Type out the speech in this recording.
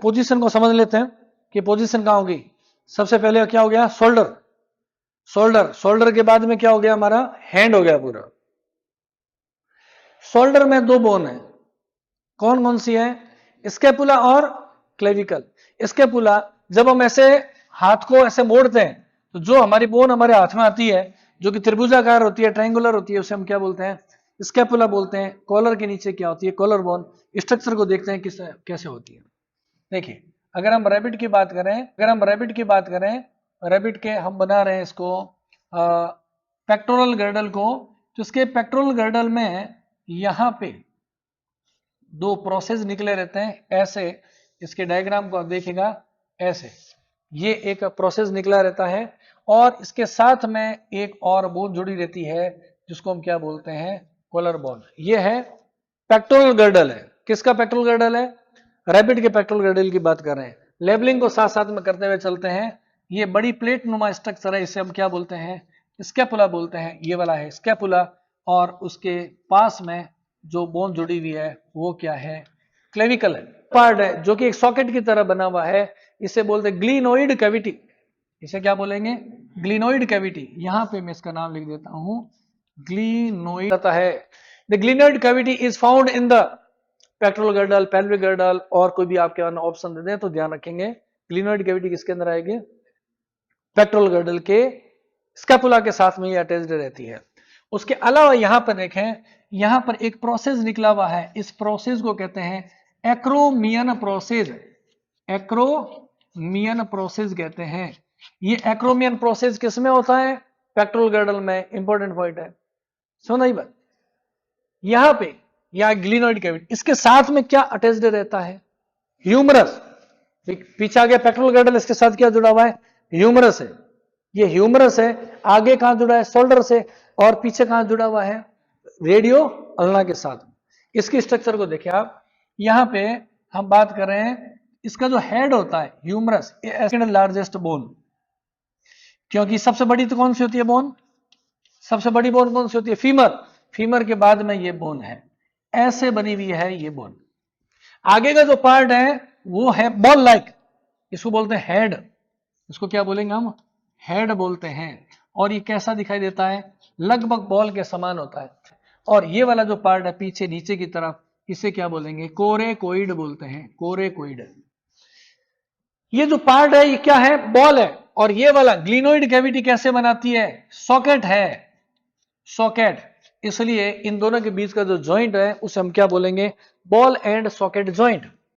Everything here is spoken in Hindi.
पोजीशन को समझ लेते हैं कि पोजीशन कहां होगी। सबसे पहले क्या हो गया, शोल्डर, शोल्डर, शोल्डर के बाद में क्या हो गया हमारा, हैंड हो गया पूरा। शोल्डर में दो बोन है, कौन कौन सी है, स्कैपुला और क्लेविकल। स्कैपुला जब हम ऐसे हाथ को ऐसे मोड़ते हैं तो जो हमारी बोन हमारे हाथ में आती है जो कि त्रिभुजाकार होती है, ट्रायंगुलर होती है, उसे हम क्या बोलते हैं, स्कैपुला बोलते हैं। कॉलर के नीचे क्या होती है, कॉलर बोन। स्ट्रक्चर को देखते हैं किस कैसे होती है। देखिए अगर हम रैबिट की बात करें, रैबिट के हम बना रहे हैं इसको पेक्टोरल गर्डल को, तो इसके पेक्टोरल गर्डल में यहां पे दो प्रोसेस निकले रहते हैं ऐसे। इसके डायग्राम को आप देखिएगा ऐसे, ये एक प्रोसेस निकला रहता है और इसके साथ में एक और बोन जुड़ी रहती है जिसको हम क्या बोलते हैं, कॉलर बोन। ये है पेक्टोरल गर्डल है। किसका पेक्टोरल गर्डल है, रैबिट के पेक्टोरल गर्डल की बात कर रहे हैं। लेबलिंग को साथ साथ में करते हुए चलते हैं। ये बड़ी प्लेट नुमा स्ट्रक्चर है, इसे हम क्या बोलते हैं, स्कैपुला बोलते हैं। ये वाला है स्कैपुला और उसके पास में जो बोन जुड़ी हुई है वो क्या है, क्लेविकल है। पार्ट है जो कि एक सॉकेट की तरह बना हुआ है, इसे बोलते हैं ग्लिनोइड कैविटी। इसे क्या बोलेंगे, ग्लिनोइड कैविटी। यहां पे मैं इसका नाम लिख देता हूं, ग्लिनोइड आता है। The glenoid cavity is found in the pectoral girdle, pelvic girdle, और कोई भी आपके ऑप्शन दे दें तो ध्यान रखेंगे। ग्लिनोइड कैविटी किसके अंदर आएगी, पेक्टोरल गर्डल के स्कैपुला के साथ में ये अटैच्ड रहती है। उसके अलावा यहां पर देखें, यहां पर एक प्रोसेस निकला हुआ है, इस प्रोसेस को कहते हैं एक्रोमियन प्रोसेस। एक्रोमियन प्रोसेस कहते हैं। ये एक्रोमियन प्रोसेस किसमें होता है, पेक्टोरल गर्डल में। इंपॉर्टेंट पॉइंट है, सुना ही बात। यहां पे या ग्लिनोइड कैविटी, इसके साथ में क्या अटैच्ड रहता है, ह्यूमरस। पीछे आ गया पेक्टोरल गर्डल, इसके साथ क्या जुड़ा हुआ है, ह्यूमरस है। ये ह्यूमरस है, आगे कहां जुड़ा है, शोल्डर से, और पीछे कहां जुड़ा हुआ है, रेडियो अल्ना के साथ। इसकी स्ट्रक्चर को देखिए आप, यहां पे हम बात कर रहे हैं, इसका जो हेड होता है ह्यूमरस, सेकंड लार्जेस्ट बोन। क्योंकि सबसे बड़ी तो कौन सी होती है बोन, सबसे बड़ी बोन कौन सी होती है, फीमर। फीमर के बाद में ये बोन है, ऐसे बनी हुई है ये बोन। आगे का जो पार्ट है वो है बॉल लाइक, इसको बोलते हैं हेड। इसको क्या बोलेंगे हम, हेड बोलते हैं। और ये कैसा दिखाई देता है, लगभग बॉल के समान होता है। और ये वाला जो पार्ट है पीछे नीचे की तरफ, इसे क्या बोलेंगे, कोरेकोइड बोलते हैं, कोरेकोइड। ये जो पार्ट है ये क्या है, बॉल है। और ये वाला ग्लिनोइड कैविटी कैसे बनाती है, सॉकेट है, सॉकेट। इसलिए इन दोनों के बीच का जो जॉइंट है उसे हम क्या बोलेंगे, बॉल एंड सॉकेट जॉइंट।